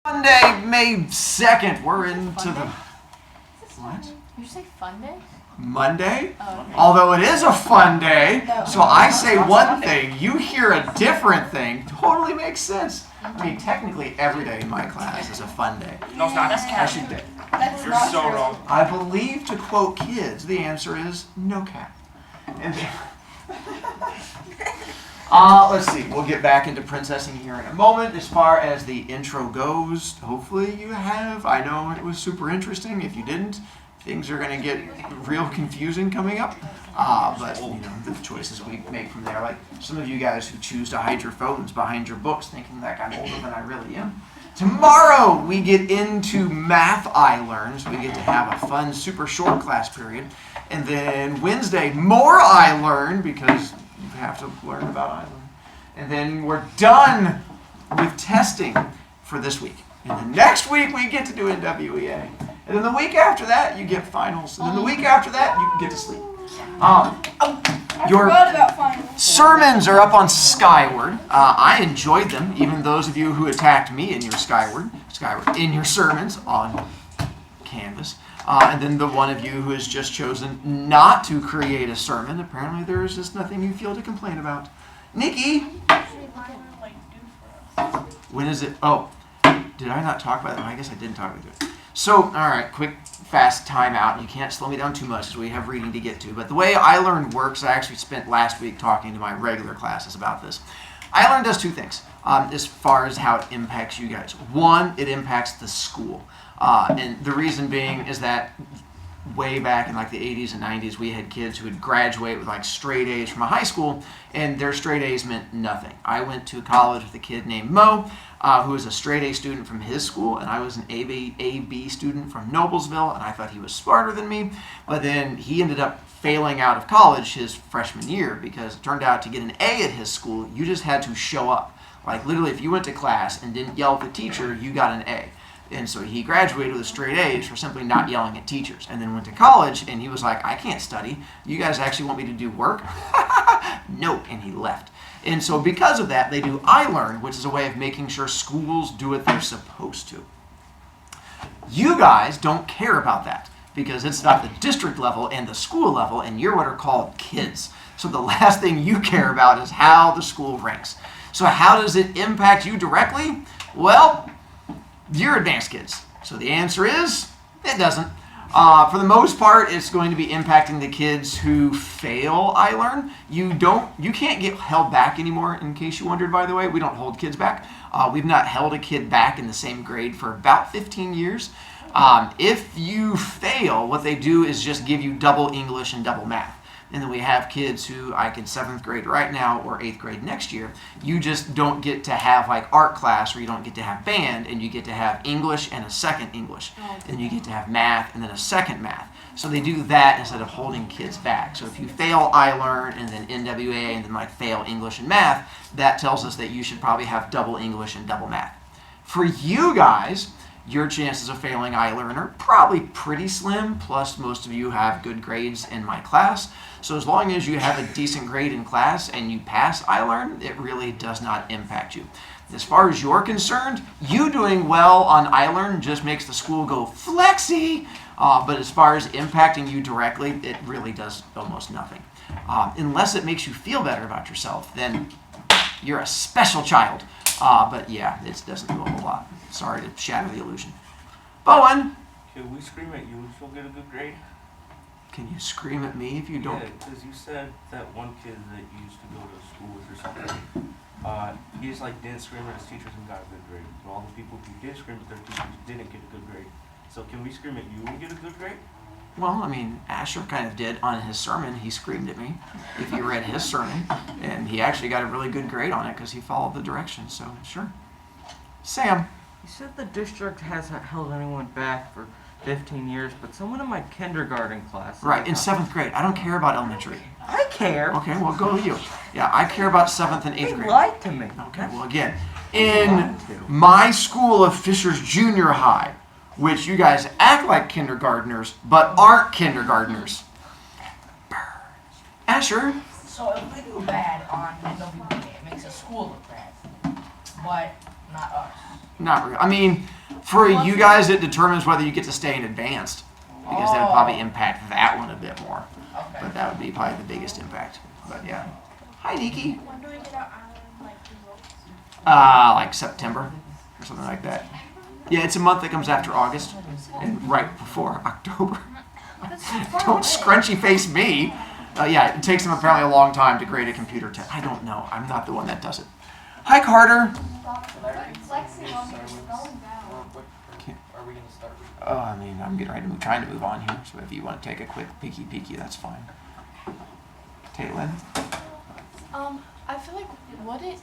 Monday, May 2nd. We're into the... What? Did you say fun day? Monday? Oh, okay. Although it is a fun day, No. so I say one thing, you hear a different thing. Totally makes sense. I mean, technically every day in my class is a fun day. No, it's not. That's I should think. You're so wrong. I believe, to quote kids, the answer is no cap. And let's see. We'll get back into princessing here in a moment. As far as the intro goes, hopefully you have. I know it was super interesting. If you didn't, things are going to get real confusing coming up. But you know, the choices we make from there, like some of you guys who choose to hide your phones behind your books, thinking that I'm older than I really am. Tomorrow we get into math iLearns. We get to have a fun, super short class period. And then Wednesday, more iLearn, because you have to learn about iLearn. And then we're done with testing for this week. And then next week we get to do NWEA. And then the week after that you get finals. And then the week after that you get to sleep. Your sermons are up on Skyward. I enjoyed them, even those of you who attacked me in your Skyward, in your sermons on Canvas. And then the one of you who has just chosen not to create a sermon, apparently there is just nothing you feel to complain about. Nikki! When is it? Oh, did I not talk about it? I guess I didn't talk about it. So, all right, quick, fast timeout. You can't slow me down too much because we have reading to get to. But the way iLearn works, I actually spent last week talking to my regular classes about this. iLearn does two things as far as how it impacts you guys. One, it impacts the school. And the reason being is that way back in like the 80s and 90s, we had kids who would graduate with like straight A's from a high school, and their straight A's meant nothing. I went to college with a kid named Mo, who was a straight A student from his school, and I was an AB student from Noblesville, and I thought he was smarter than me. But then he ended up failing out of college his freshman year because it turned out to get an A at his school, you just had to show up. Like literally, if you went to class and didn't yell at the teacher, you got an A. And so he graduated with straight A's for simply not yelling at teachers. And then went to college, and he was like, I can't study. You guys actually want me to do work? No, and he left. And so because of that, they do iLearn, which is a way of making sure schools do what they're supposed to. You guys don't care about that because it's not the district level and the school level, and you're what are called kids. So the last thing you care about is how the school ranks. So how does it impact you directly? Well, you're advanced kids. So the answer is, it doesn't. For the most part, it's going to be impacting the kids who fail iLearn. You can't get held back anymore, in case you wondered, by the way. We don't hold kids back. We've not held a kid back in the same grade for about 15 years. If you fail, what they do is just give you double English and double math. And then we have kids who, like in 7th grade right now or 8th grade next year, you just don't get to have like art class, or you don't get to have band, and you get to have English and a second English. And you get to have math and then a second math. So they do that instead of holding kids back. So if you fail iLearn and then NWA and then like fail English and math, that tells us that you should probably have double English and double math. For you guys, your chances of failing iLearn are probably pretty slim, plus most of you have good grades in my class. So as long as you have a decent grade in class and you pass iLearn, it really does not impact you. As far as you're concerned, you doing well on iLearn just makes the school go flexy, but as far as impacting you directly, it really does almost nothing. Unless it makes you feel better about yourself, then you're a special child. But yeah, it doesn't do a whole lot. Sorry to shatter the illusion. Bowen! Can we scream at you if you don't get a good grade? Can you scream at me if you don't? Yeah, because you said that one kid that used to go to school with or something, he just like didn't scream at his teachers and got a good grade. But all the people who did scream at their teachers didn't get a good grade. So can we scream at you and get a good grade? Well, I mean, Asher kind of did on his sermon. He screamed at me if you read his sermon. And he actually got a really good grade on it because he followed the directions. So, sure. Sam. You said the district hasn't held anyone back for 15 years, but someone in my kindergarten class... Right, in 7th grade. I don't care about elementary. I care. Okay, well, go you. Yeah, I care about 7th and 8th They grade. lied to me. Okay, well, again, in my school of Fishers Junior High, which you guys act like kindergartners, but aren't kindergartners. Asher? So if we do bad on NWA, it makes the school look bad, but not us. Not really. I mean, For you guys, it determines whether you get to stay in advanced, because that would probably impact that one a bit more. Okay. But that would be probably the biggest impact. But yeah. Hi, Nikki. When do we get out like results? Like September or something like that. Yeah, it's a month that comes after August and right before October. That's so far Don't away. scrunchy face me. Yeah, it takes them apparently a long time to grade a computer test. I don't know. I'm not the one that does it. Hi, Carter. Flexing on me is going down. Are we gonna start? I mean, I'm getting ready to trying to move on here. So if you want to take a quick peeky, that's fine. Caitlin. I feel like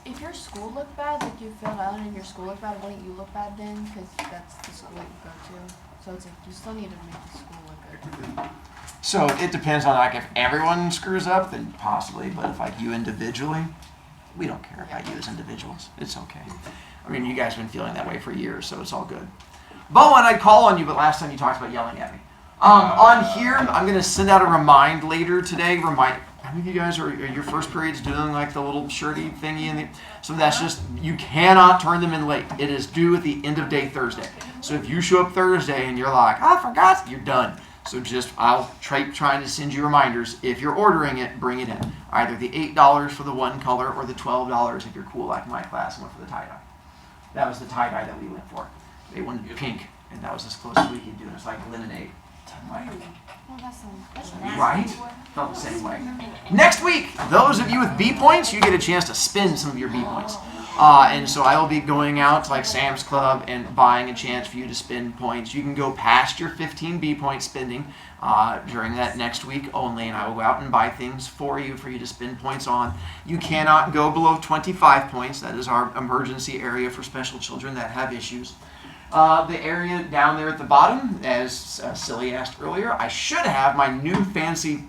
if your school looked bad, like you filled out and your school looked bad, wouldn't you look bad then? Because that's the school that you go to. So it's like you still need to make the school look good. So it depends on like if everyone screws up, then possibly. But if like you individually, we don't care about you as individuals. It's okay. I mean, you guys have been feeling that way for years, so it's all good. Bowen, I'd call on you, but last time you talked about yelling at me. On here, I'm going to send out a remind later today. How many of you guys are your first period's doing like the little shirty thingy? So that's just, you cannot turn them in late. It is due at the end of day Thursday. So if you show up Thursday and you're like, I forgot, you're done. So I'll trying to send you reminders. If you're ordering it, bring it in. Either the $8 for the one color or the $12 if you're cool like my class and went for the tie-dye. That was the tie-dye that we went for. They wanted pink, and that was as close as we could do. It's like lemonade. Oh, that's Right? Felt the same way. Next week, those of you with B points, you get a chance to spend some of your B points. And so I will be going out to like Sam's Club and buying a chance for you to spend points. You can go past your 15 B point spending during that next week only, and I will go out and buy things for you to spend points on. You cannot go below 25 points. That is our emergency area for special children that have issues. The area down there at the bottom, as Silly asked earlier, I should have my new fancy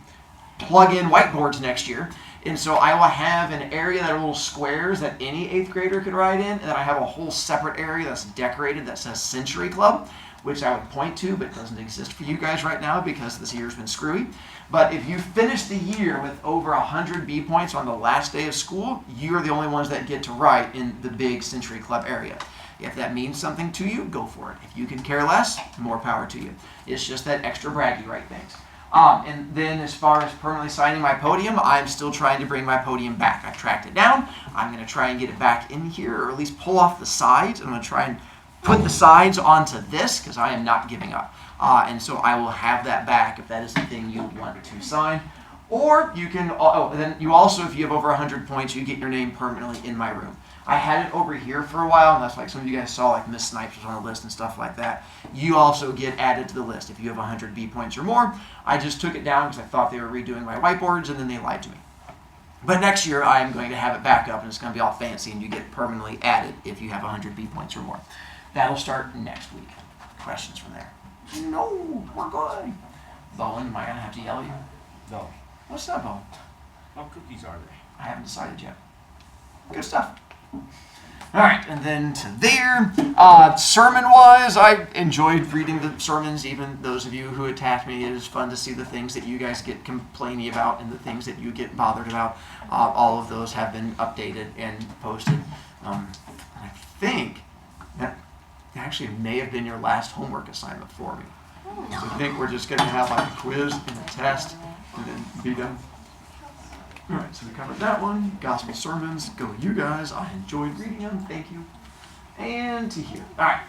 plug-in whiteboards next year. And so I will have an area that are little squares that any 8th grader could write in, and then I have a whole separate area that's decorated that says Century Club, which I would point to, but doesn't exist for you guys right now because this year's been screwy. But if you finish the year with over 100 B points on the last day of school, you're the only ones that get to write in the big Century Club area. If that means something to you, go for it. If you can care less, more power to you. It's just that extra braggy right things. And then as far as permanently signing my podium, I'm still trying to bring my podium back. I've tracked it down. I'm going to try and get it back in here, or at least pull off the sides. I'm going to try and put the sides onto this, because I am not giving up. And so I will have that back if that is the thing you want to sign. Or you can, then you also, if you have over 100 points, you get your name permanently in my room. I had it over here for a while, and that's like some of you guys saw, like Miss Snipes was on the list and stuff like that. You also get added to the list if you have 100 B points or more. I just took it down because I thought they were redoing my whiteboards, and then they lied to me. But next year, I am going to have it back up, and it's going to be all fancy, and you get permanently added if you have 100 B points or more. That'll start next week. Questions from there? No, we're good. Bowen, am I going to have to yell at you? No. What's up, Bowen? What cookies are they? I haven't decided yet. Good stuff. All right, and then to there. Sermon-wise, I enjoyed reading the sermons, even those of you who attacked me. It is fun to see the things that you guys get complaining about and the things that you get bothered about. All of those have been updated and posted. I think that actually may have been your last homework assignment for me. So I think we're just going to have like a quiz and a test and then be done. All right, so we covered that one. Gospel sermons, go you guys. I enjoyed reading them. Thank you. And to here. All right,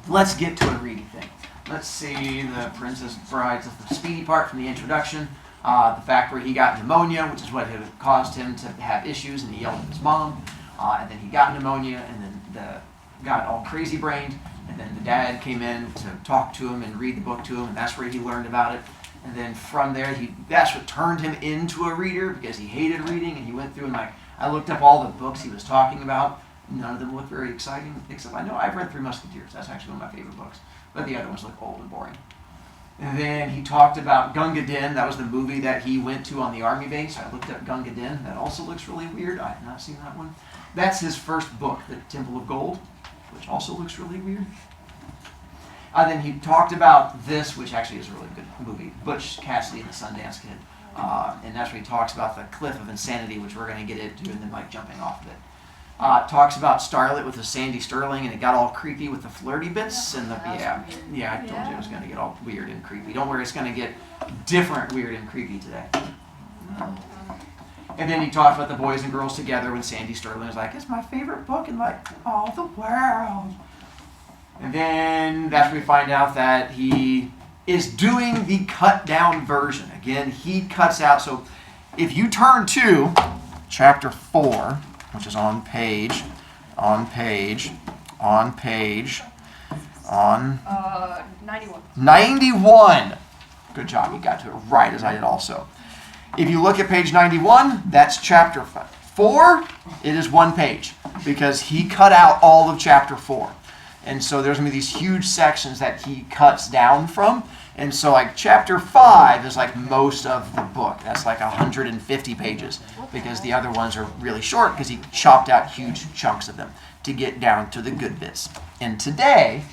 let's get to a reading thing. Let's see the Princess Bride's the speedy part from the introduction. The fact where he got pneumonia, which is what had caused him to have issues, and he yelled at his mom. And then he got pneumonia, and then got all crazy brained. And then the dad came in to talk to him and read the book to him, and that's where he learned about it. And then from there, that's what turned him into a reader, because he hated reading, and he went through and I looked up all the books he was talking about. None of them look very exciting, except I know I've read Three Musketeers. That's actually one of my favorite books. But the other ones look old and boring. And then he talked about Gunga Din. That was the movie that he went to on the army base. I looked up Gunga Din. That also looks really weird. I have not seen that one. That's his first book, The Temple of Gold, which also looks really weird. And then he talked about this, which actually is a really good movie, Butch Cassidy and the Sundance Kid. And that's where he talks about the cliff of insanity, which we're going to get into, and then jumping off of it. Talks about Starlet with the Sandy Sterling, and it got all creepy with the flirty bits and the yeah. I told you it was going to get all weird and creepy. Don't worry, it's going to get different, weird, and creepy today. And then he talked about the boys and girls together when Sandy Sterling was like, "It's my favorite book in like all the world." And then that's when we find out that he is doing the cut down version. Again, he cuts out. So if you turn to chapter 4, which is on page 91. Good job, you got to it right as I did also. If you look at page 91, that's chapter 4. It is one page because he cut out all of chapter 4. And so there's going to be these huge sections that he cuts down from. And so like chapter 5 is like most of the book. That's like 150 pages because the other ones are really short because he chopped out huge chunks of them to get down to the good bits. And today,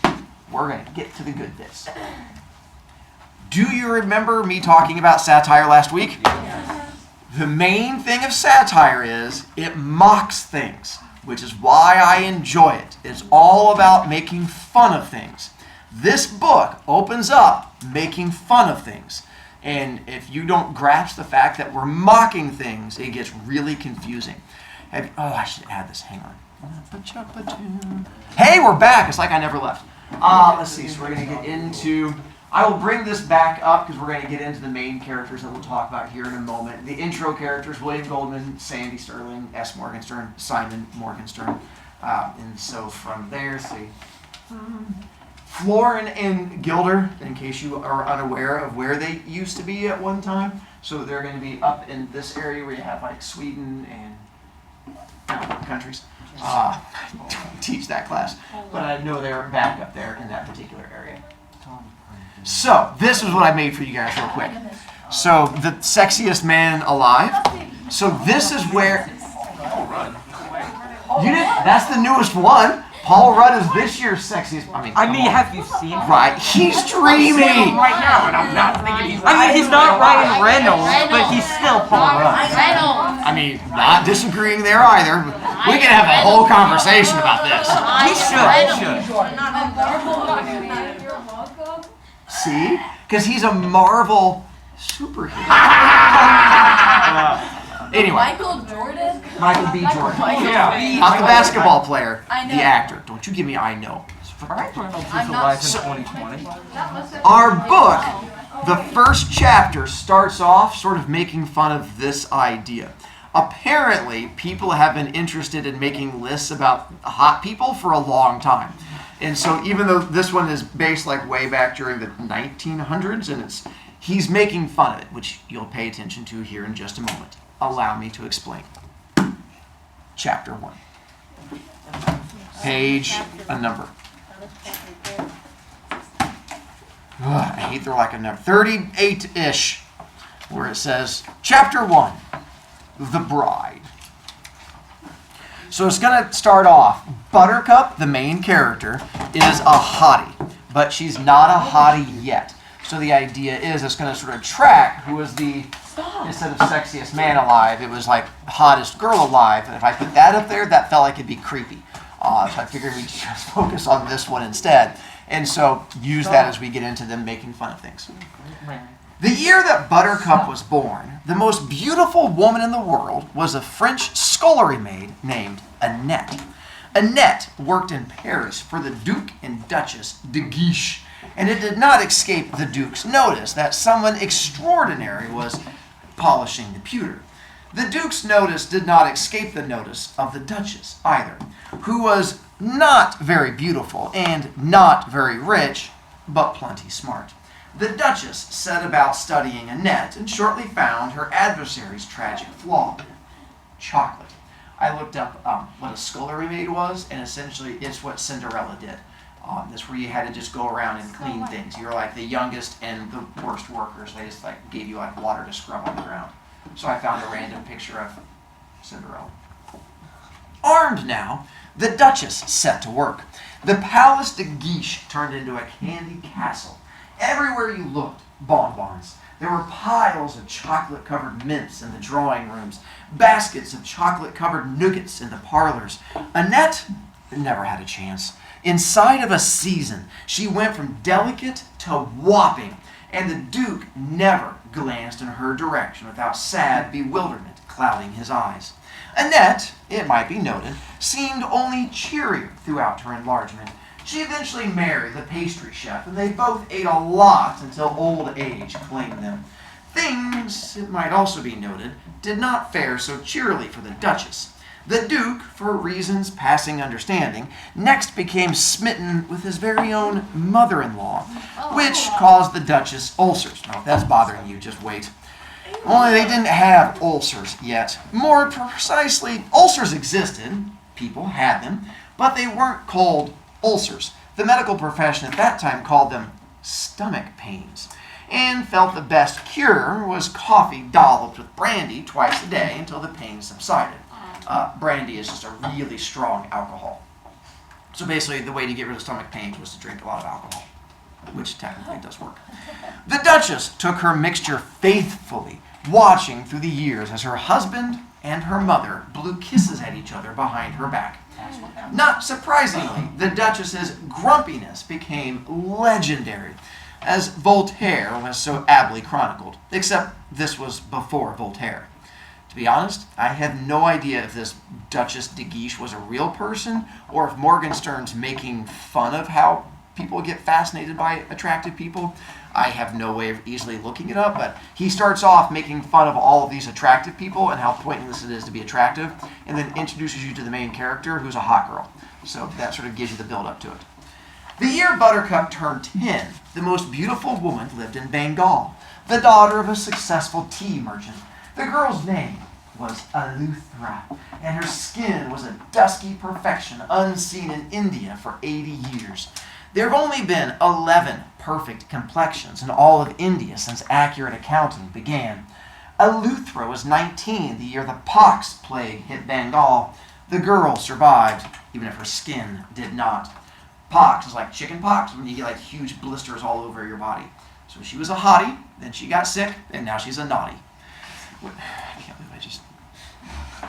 we're going to get to the good bits. Do you remember me talking about satire last week? Yes. The main thing of satire is it mocks things, which is why I enjoy it. It's all about making fun of things. This book opens up making fun of things. And if you don't grasp the fact that we're mocking things, it gets really confusing. I should add this. Hang on. Hey, we're back. It's like I never left. Let's see. So we're going to get into... I will bring this back up because we're going to get into the main characters that we'll talk about here in a moment. The intro characters, William Goldman, Sandy Sterling, S. Morgenstern, Simon Morgenstern. And so from there, see... Florin and Gilder, in case you are unaware of where they used to be at one time. So they're going to be up in this area where you have like Sweden and countries. I don't teach that class, but I know they're back up there in that particular area. So this is what I made for you guys real quick. So the sexiest man alive. So this is where... You didn't? That's the newest one. Paul Rudd is this year's sexiest. I mean, have you seen him? Right, he's dreamy. Right now, and I'm not thinking he's. I mean, he's not Ryan Reynolds, but he's still Paul Rudd. I mean, not disagreeing there either. We can have a whole conversation about this. He should. See, because he's a Marvel superhero. Anyway. Michael Jordan? Michael B. Jordan. Yeah. Not the basketball player, I know. the actor. Don't you give me I know. Ryan Reynolds is I'm alive not- in 2020. Our book, the first chapter, starts off sort of making fun of this idea. Apparently, people have been interested in making lists about hot people for a long time. And so even though this one is based like way back during the 1900s, and he's making fun of it, which you'll pay attention to here in just a moment. Allow me to explain. Chapter 1. Page, a number. Ugh, I hate they're like a number. 38-ish, where it says, Chapter 1, The Bride. So it's going to start off. Buttercup, the main character, is a hottie, but she's not a hottie yet. So the idea is it's going to sort of track who was the, instead of sexiest man alive, it was like hottest girl alive. And if I put that up there, that felt like it'd be creepy. So I figured we'd just focus on this one instead. And so use that as we get into them making fun of things. The year that Buttercup was born, the most beautiful woman in the world was a French scullery maid named Annette. Annette worked in Paris for the Duke and Duchess de Guiche, and it did not escape the Duke's notice that someone extraordinary was polishing the pewter. The Duke's notice did not escape the notice of the Duchess either, who was not very beautiful and not very rich, but plenty smart. The Duchess set about studying Annette and shortly found her adversary's tragic flaw: chocolate. I looked up what a scullery maid was, and essentially it's what Cinderella did. That's where you had to just go around and clean things. You're like the youngest and the worst workers. They just like gave you like water to scrub on the ground. So I found a random picture of Cinderella. Armed now, the Duchess set to work. The Palace de Guiche turned into a candy castle. Everywhere you looked, bonbons. There were piles of chocolate-covered mints in the drawing rooms, baskets of chocolate-covered nougats in the parlors. Annette never had a chance. Inside of a season, she went from delicate to whopping, and the Duke never glanced in her direction without sad bewilderment clouding his eyes. Annette, it might be noted, seemed only cheerier throughout her enlargement. She eventually married the pastry chef, and they both ate a lot until old age claimed them. Things, it might also be noted, did not fare so cheerily for the Duchess. The Duke, for reasons passing understanding, next became smitten with his very own mother-in-law, which caused the Duchess ulcers. Now, if that's bothering you, just wait. Only they didn't have ulcers yet. More precisely, ulcers existed, people had them, but they weren't called ulcers. The medical profession at that time called them stomach pains, and felt the best cure was coffee dolloped with brandy twice a day until the pain subsided. Brandy is just a really strong alcohol. So basically, the way to get rid of stomach pains was to drink a lot of alcohol, which technically does work. The Duchess took her mixture faithfully, watching through the years as her husband and her mother blew kisses at each other behind her back. Not surprisingly, the Duchess's grumpiness became legendary, as Voltaire was so aptly chronicled, except this was before Voltaire. To be honest, I have no idea if this Duchess de Guiche was a real person, or if Morgenstern's making fun of how people get fascinated by attractive people. I have no way of easily looking it up, but he starts off making fun of all of these attractive people and how pointless it is to be attractive, and then introduces you to the main character, who's a hot girl. So that sort of gives you the build-up to it. The year Buttercup turned 10, the most beautiful woman lived in Bengal, the daughter of a successful tea merchant. The girl's name was Eleuthera, and her skin was a dusky perfection unseen in India for 80 years. There have only been 11 perfect complexions in all of India since accurate accounting began. Eleuthera was 19 the year the pox plague hit Bengal. The girl survived, even if her skin did not. Pox is like chicken pox, when you get like huge blisters all over your body. So she was a hottie, then she got sick, and now she's a naughty. I can't believe I just...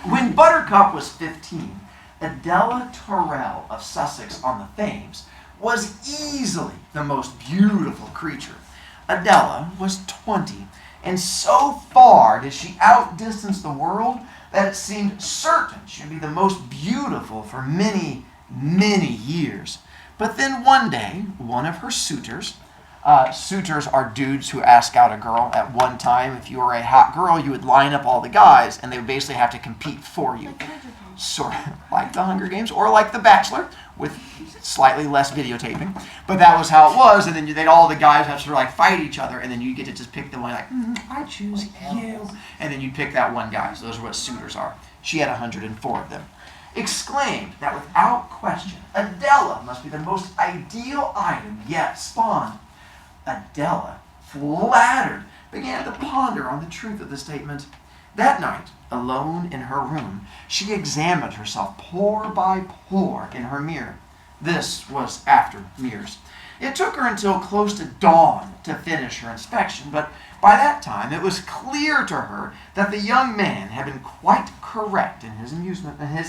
When Buttercup was 15, Adela Terrell of Sussex on the Thames was easily the most beautiful creature. Adela was 20, and so far did she outdistance the world that it seemed certain she would be the most beautiful for many, many years. But then one day, one of her suitors, suitors are dudes who ask out a girl at one time. If you were a hot girl, you would line up all the guys, and they would basically have to compete for you. Sort of like the Hunger Games, or like The Bachelor, with slightly less videotaping. But that was how it was, and then all the guys have to sort of like fight each other, and then you get to just pick the one, like, I choose you. And then you pick that one guy. So those are what suitors are. She had 104 of them. Exclaimed that without question, Adela must be the most ideal item yet spawned. Adela, flattered, began to ponder on the truth of the statement. That night, alone in her room, she examined herself pore by pore in her mirror. This was after mirrors. It took her until close to dawn to finish her inspection, but by that time it was clear to her that the young man had been quite correct in his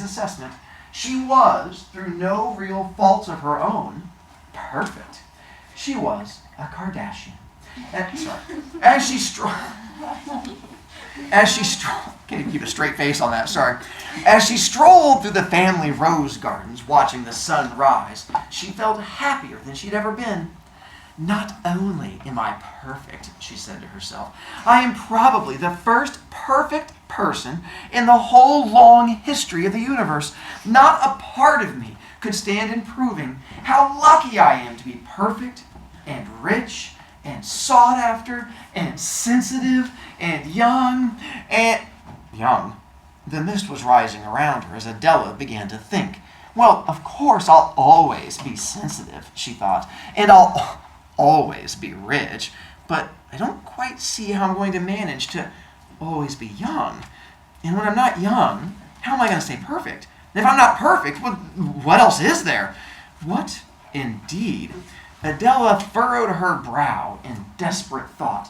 assessment. She was, through no real faults of her own, perfect. She was a Kardashian. Can't even keep a straight face on that, sorry. As she strolled through the family rose gardens, watching the sun rise, she felt happier than she'd ever been. Not only am I perfect, she said to herself, I am probably the first perfect person in the whole long history of the universe. Not a part of me could stand in proving how lucky I am to be perfect and rich and sought after and sensitive and young. The mist was rising around her as Adela began to think. Well, of course I'll always be sensitive, she thought, and I'll always be rich, but I don't quite see how I'm going to manage to always be young. And when I'm not young, how am I going to stay perfect? And if I'm not perfect, what else is there? What indeed? Adela furrowed her brow in desperate thought.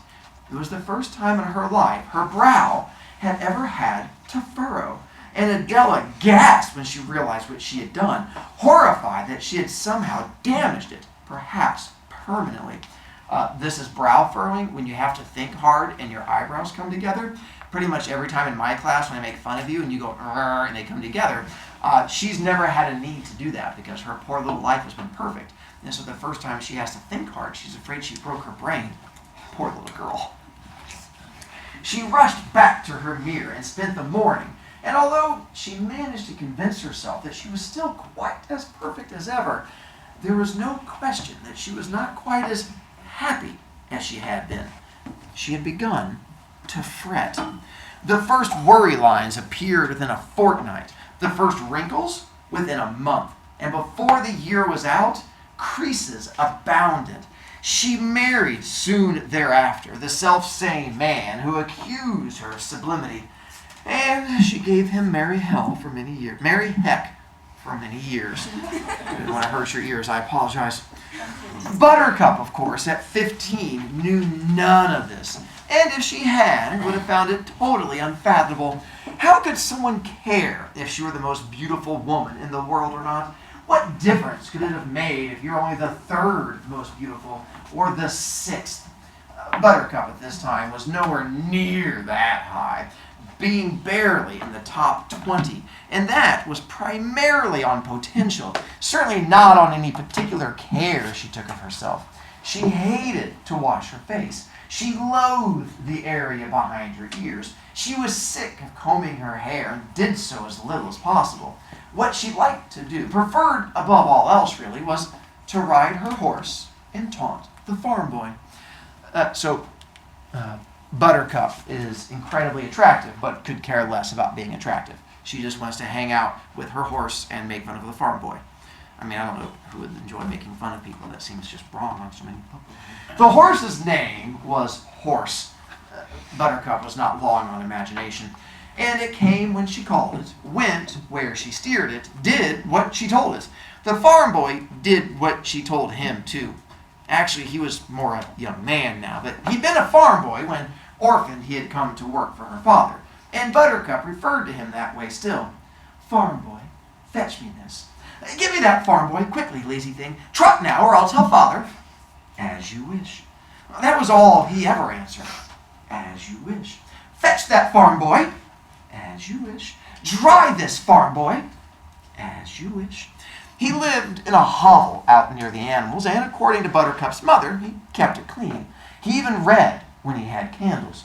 It was the first time in her life her brow had ever had to furrow. And Adela gasped when she realized what she had done, horrified that she had somehow damaged it, perhaps permanently. This is brow furrowing, when you have to think hard and your eyebrows come together. Pretty much every time in my class when I make fun of you and you go, and they come together, she's never had a need to do that because her poor little life has been perfect. And so the first time she has to think hard, she's afraid she broke her brain. Poor little girl. She rushed back to her mirror and spent the morning. And although she managed to convince herself that she was still quite as perfect as ever, there was no question that she was not quite as happy as she had been. She had begun to fret. The first worry lines appeared within a fortnight, the first wrinkles within a month, and before the year was out, creases abounded. She married soon thereafter the self-same man who accused her of sublimity, and she gave him merry hell for many years. Merry heck for many years. I didn't want to hurt your ears, I apologize. Buttercup, of course, at 15, knew none of this. And if she had, would have found it totally unfathomable. How could someone care if she were the most beautiful woman in the world or not? What difference could it have made if you're only the third most beautiful or the sixth? Buttercup at this time was nowhere near that high, being barely in the top 20. And that was primarily on potential, certainly not on any particular care she took of herself. She hated to wash her face. She loathed the area behind her ears. She was sick of combing her hair and did so as little as possible. What she liked to do, preferred above all else really, was to ride her horse and taunt the farm boy. Buttercup is incredibly attractive, but could care less about being attractive. She just wants to hang out with her horse and make fun of the farm boy. I mean, I don't know who would enjoy making fun of people. That seems just wrong on so many people. The horse's name was Horse. Buttercup was not long on imagination. And it came when she called it, went where she steered it, did what she told it. The farm boy did what she told him, too. Actually, he was more a young man now, but he'd been a farm boy when, orphaned, he had come to work for her father. And Buttercup referred to him that way still. Farm boy, fetch me this. Give me that, farm boy, quickly, lazy thing. Trot now, or I'll tell father. As you wish. That was all he ever answered. As you wish. Fetch that, farm boy. As you wish. Dry this, farm boy. As you wish. He lived in a hovel out near the animals, and according to Buttercup's mother, he kept it clean. He even read when he had candles.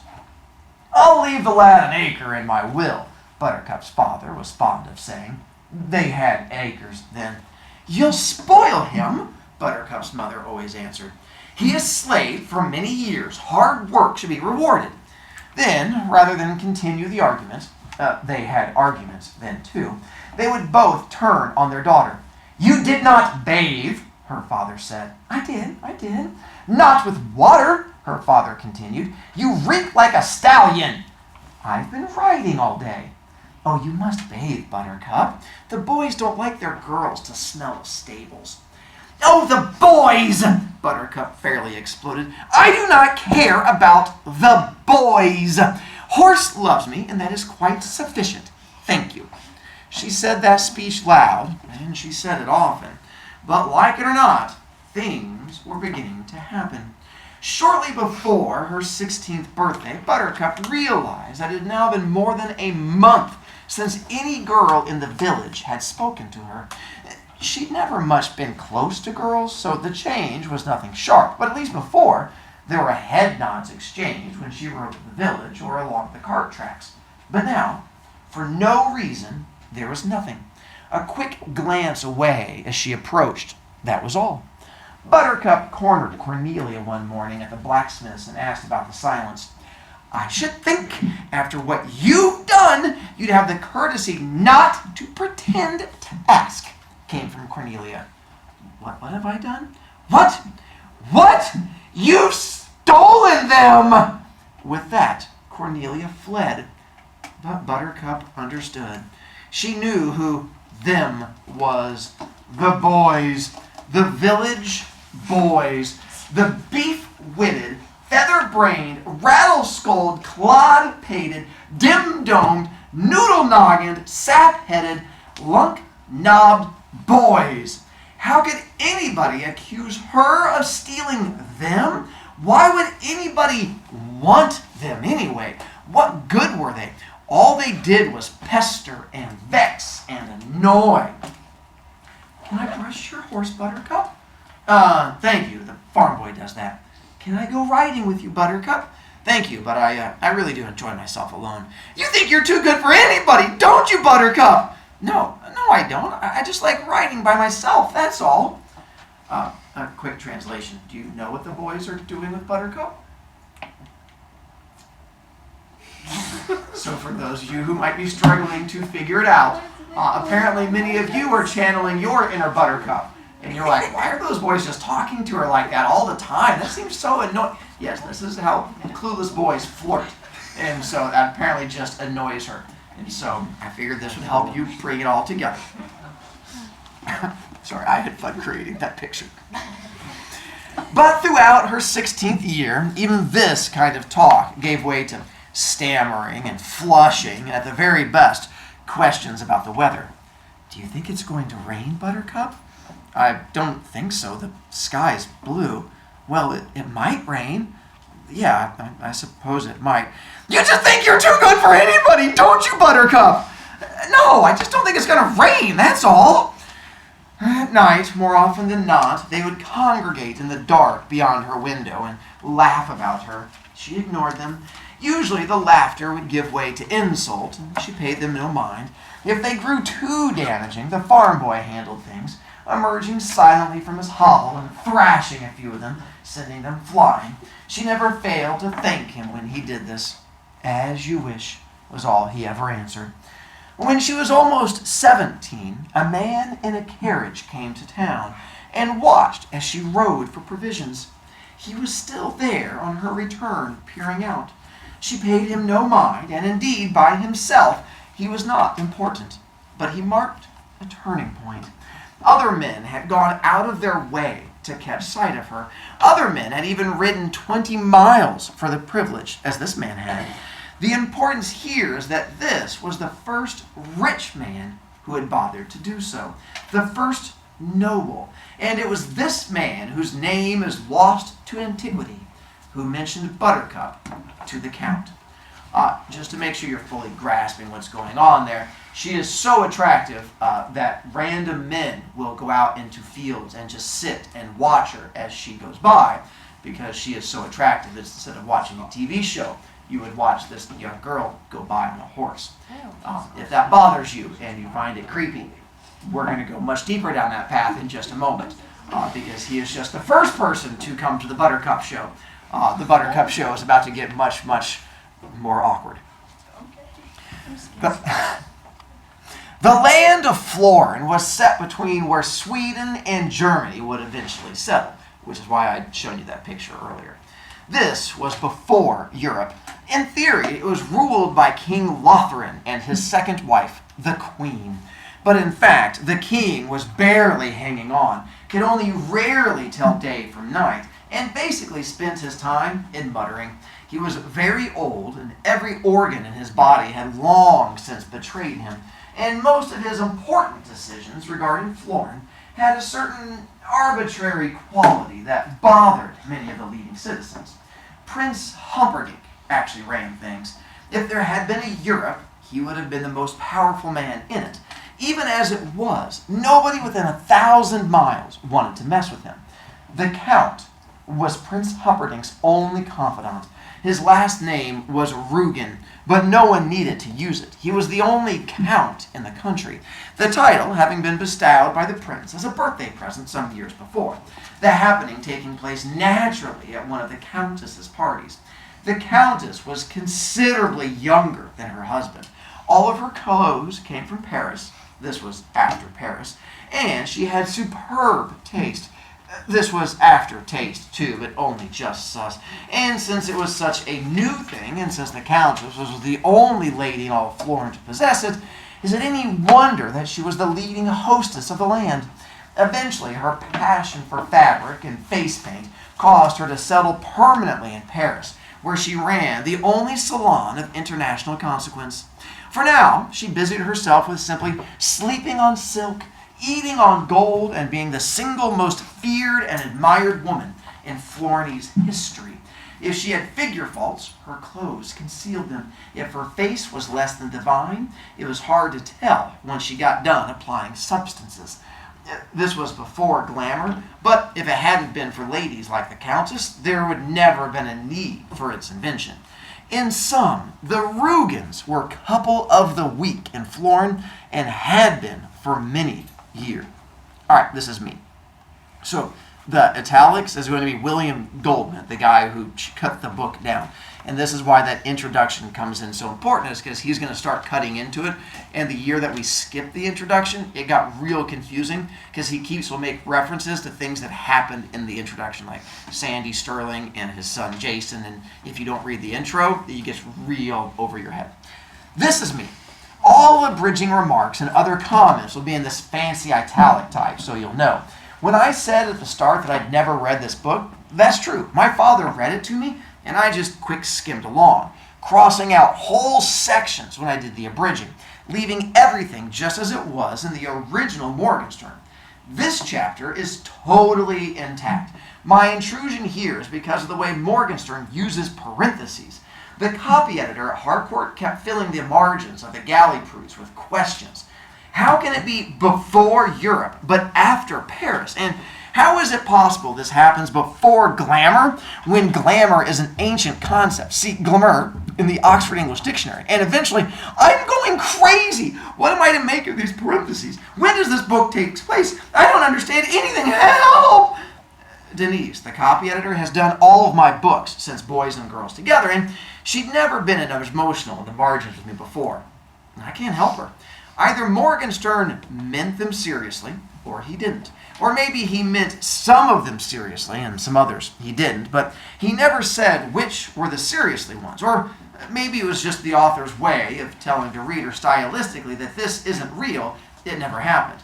I'll leave the lad an acre in my will, Buttercup's father was fond of saying. They had acres then. You'll spoil him, Buttercup's mother always answered. He has slaved for many years. Hard work should be rewarded. Then, rather than continue the argument, they had arguments then too, they would both turn on their daughter. You did not bathe, her father said. I did. Not with water, her father continued. You reek like a stallion. I've been riding all day. Oh, you must bathe, Buttercup. The boys don't like their girls to smell of stables. Oh, the boys! Buttercup fairly exploded. I do not care about the boys. Horse loves me, and that is quite sufficient. Thank you. She said that speech loud, and she said it often. But like it or not, things were beginning to happen. Shortly before her 16th birthday, Buttercup realized that it had now been more than a month since any girl in the village had spoken to her. She'd never much been close to girls, so the change was nothing sharp. But at least before, there were head nods exchanged when she rode to the village or along the cart tracks. But now, for no reason, there was nothing. A quick glance away as she approached, that was all. Buttercup cornered Cornelia one morning at the blacksmith's and asked about the silence. I should think, after what you've done, you'd have the courtesy not to pretend to ask, came from Cornelia. What have I done? What? You've stolen them! With that, Cornelia fled. But Buttercup understood. She knew who them was. The boys. The village boys. The beef-witted, feather-brained, rattle-skulled, clod-pated, dim-domed, noodle-noggined, sap-headed, lunk-knobbed boys. How could anybody accuse her of stealing them? Why would anybody want them anyway? What good were they? All they did was pester and vex and annoy. Can I brush your horse, Buttercup? Thank you. The farm boy does that. Can I go riding with you, Buttercup? Thank you, but I really do enjoy myself alone. You think you're too good for anybody, don't you, Buttercup? No, I don't. I just like riding by myself, that's all. A quick translation. Do you know what the boys are doing with Buttercup? So for those of you who might be struggling to figure it out, apparently many of you are channeling your inner Buttercup. And you're like, why are those boys just talking to her like that all the time? That seems so annoying. Yes, this is how clueless boys flirt. And so that apparently just annoys her. And so I figured this would help you bring it all together. Sorry, I had fun creating that picture. But throughout her 16th year, even this kind of talk gave way to stammering and flushing, and at the very best, questions about the weather. Do you think it's going to rain, Buttercup? I don't think so. The sky's blue. Well, it might rain. Yeah, I suppose it might. You just think you're too good for anybody, don't you, Buttercup? No, I just don't think it's going to rain, that's all. At night, more often than not, they would congregate in the dark beyond her window and laugh about her. She ignored them. Usually the laughter would give way to insult, and she paid them no mind. If they grew too damaging, the farm boy handled things, emerging silently from his hovel and thrashing a few of them, sending them flying. She never failed to thank him when he did this. As you wish, was all he ever answered. When she was almost 17, a man in a carriage came to town and watched as she rode for provisions. He was still there on her return, peering out. She paid him no mind, and indeed, by himself, he was not important. But he marked a turning point. Other men had gone out of their way to catch sight of her. Other men had even ridden 20 miles for the privilege, as this man had. The importance here is that this was the first rich man who had bothered to do so, the first noble. And it was this man whose name is lost to antiquity who mentioned Buttercup to the Count. Just to make sure you're fully grasping what's going on there, she is so attractive that random men will go out into fields and just sit and watch her as she goes by because she is so attractive. Instead of watching a TV show, you would watch this young girl go by on a horse. If that bothers you and you find it creepy, we're going to go much deeper down that path in just a moment because he is just the first person to come to the Buttercup show. The Buttercup show is about to get much, much more awkward. The land of Florin was set between where Sweden and Germany would eventually settle, which is why I'd shown you that picture earlier. This was before Europe. In theory, it was ruled by King Lotharen and his second wife, the Queen. But in fact, the king was barely hanging on, could only rarely tell day from night, and basically spent his time in muttering. He was very old, and every organ in his body had long since betrayed him, and most of his important decisions regarding Florin had a certain arbitrary quality that bothered many of the leading citizens. Prince Humperdinck actually ran things. If there had been a Europe, he would have been the most powerful man in it. Even as it was, nobody within 1,000 miles wanted to mess with him. The Count was Prince Humperdinck's only confidant. His last name was Rugen, but no one needed to use it. He was the only count in the country, the title having been bestowed by the prince as a birthday present some years before, the happening taking place naturally at one of the countess's parties. The countess was considerably younger than her husband. All of her clothes came from Paris. This was after Paris. And she had superb taste. This was after taste, too, but only just sus. And since it was such a new thing, and since the Countess was the only lady in all of Florin to possess it, is it any wonder that she was the leading hostess of the land? Eventually, her passion for fabric and face paint caused her to settle permanently in Paris, where she ran the only salon of international consequence. For now, she busied herself with simply sleeping on silk, eating on gold, and being the single most feared and admired woman in Florini's history. If she had figure faults, her clothes concealed them. If her face was less than divine, it was hard to tell once she got done applying substances. This was before glamour, but if it hadn't been for ladies like the Countess, there would never have been a need for its invention. In sum, the Rugans were couple of the week in Florin and had been for many years. All right, this is me. So the italics is going to be William Goldman, the guy who cut the book down. And this is why that introduction comes in so important, is because he's going to start cutting into it. And the year that we skipped the introduction, it got real confusing because will make references to things that happened in the introduction, like Sandy Sterling and his son Jason. And if you don't read the intro, it gets real over your head. This is me. All abridging remarks and other comments will be in this fancy italic type, so you'll know. When I said at the start that I'd never read this book, that's true. My father read it to me, and I just quick skimmed along, crossing out whole sections when I did the abridging, leaving everything just as it was in the original Morgenstern. This chapter is totally intact. My intrusion here is because of the way Morgenstern uses parentheses. The copy editor at Harcourt kept filling the margins of the galley proofs with questions. How can it be before Europe, but after Paris? And how is it possible this happens before glamour, when glamour is an ancient concept? See, glamour in the Oxford English Dictionary. And eventually, I'm going crazy. What am I to make of these parentheses? When does this book take place? I don't understand anything. Help! Denise, the copy editor, has done all of my books since Boys and Girls Together, and she'd never been as emotional in the margins with me before. I can't help her. Either Morgenstern meant them seriously, or he didn't. Or maybe he meant some of them seriously, and some others he didn't, but he never said which were the seriously ones. Or maybe it was just the author's way of telling the reader stylistically that this isn't real, it never happened.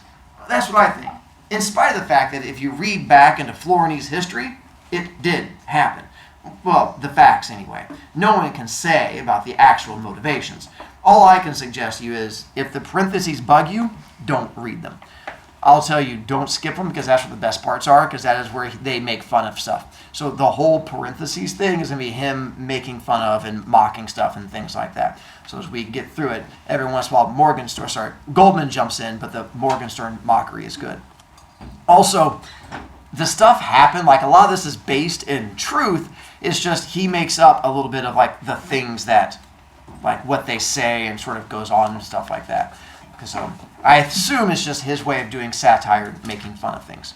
That's what I think. In spite of the fact that if you read back into Florini's history, it did happen. Well, the facts anyway. No one can say about the actual motivations. All I can suggest to you is, if the parentheses bug you, don't read them. I'll tell you, don't skip them, because that's where the best parts are, because that is where they make fun of stuff. So the whole parentheses thing is going to be him making fun of and mocking stuff and things like that. So as we get through it, every once in a while Goldman jumps in, but the Morgenstern mockery is good. Also, the stuff happened, like a lot of this is based in truth, it's just he makes up a little bit of like the things that, like what they say and sort of goes on and stuff like that. So I assume it's just his way of doing satire, making fun of things.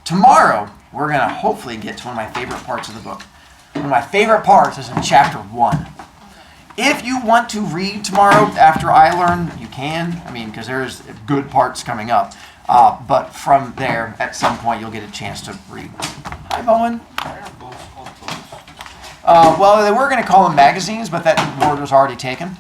Tomorrow, we're going to hopefully get to one of my favorite parts of the book. One of my favorite parts is in chapter 1. If you want to read tomorrow after I learn, you can. I mean, because there's good parts coming up. But from there, at some point, you'll get a chance to read. Hi, Bowen. Why are books called books? Well, they were going to call them magazines, but that word was already taken.